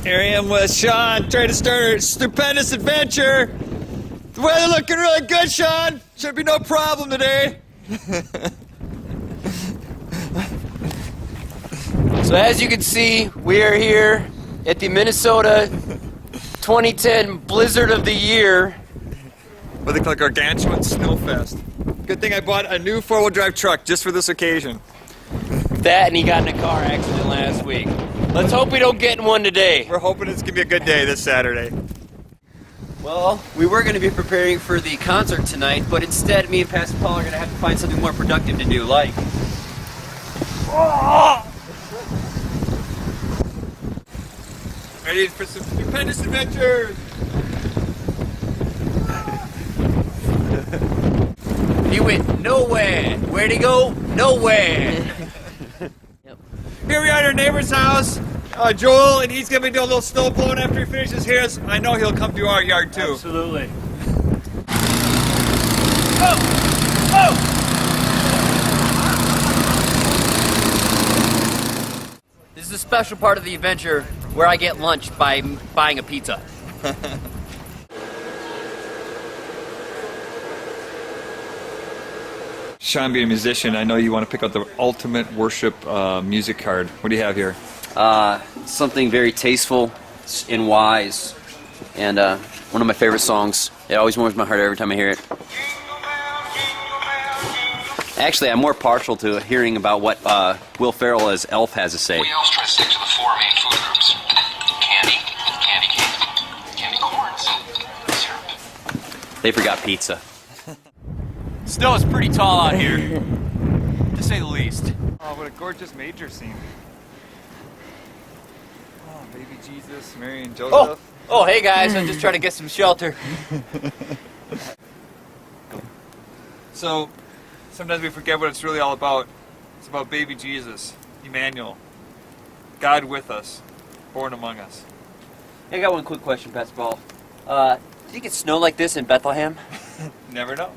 Here I am with Shawn, trying to start a stupendous adventure. The weather looking really good, Shawn. Should be no problem today. So as you can see, we are here at the Minnesota 2010 Blizzard of the Year. What they call Gargantuan Snowfest. Good thing I bought a new four-wheel drive truck just for this occasion. That and he got in a car accident last week. Let's hope we don't get in one today. We're hoping it's going to be a good day this Saturday. Well, we were going to be preparing for the concert tonight, but instead me and Pastor Paul are going to have to find something more productive to do, like... Ready for some stupendous adventures! He went nowhere. Where'd he go? Nowhere. Here we are at our neighbor's house, Joel, and he's going to be doing a little snow blowing after he finishes his. I know he'll come to our yard too. Absolutely. Oh! Oh! This is a special part of the adventure where I get lunch by buying a pizza. Shawn, being a musician, I know you want to pick out the ultimate worship music card. What do you have here? Something very tasteful and wise, and one of my favorite songs. It always warms my heart every time I hear it. Actually, I'm more partial to hearing about what Will Ferrell as Elf has to say. We always try to stick to the four main food groups: candy, candy cane, candy corns, syrup. They forgot pizza. Snow is pretty tall out here, to say the least. Oh, what a gorgeous major scene. Oh, baby Jesus, Mary and Joseph. Oh, hey guys, I'm just trying to get some shelter. So, sometimes we forget what it's really all about. It's about baby Jesus, Emmanuel, God with us, born among us. I got one quick question, Pastor Paul. Did you get snow like this in Bethlehem? Never know.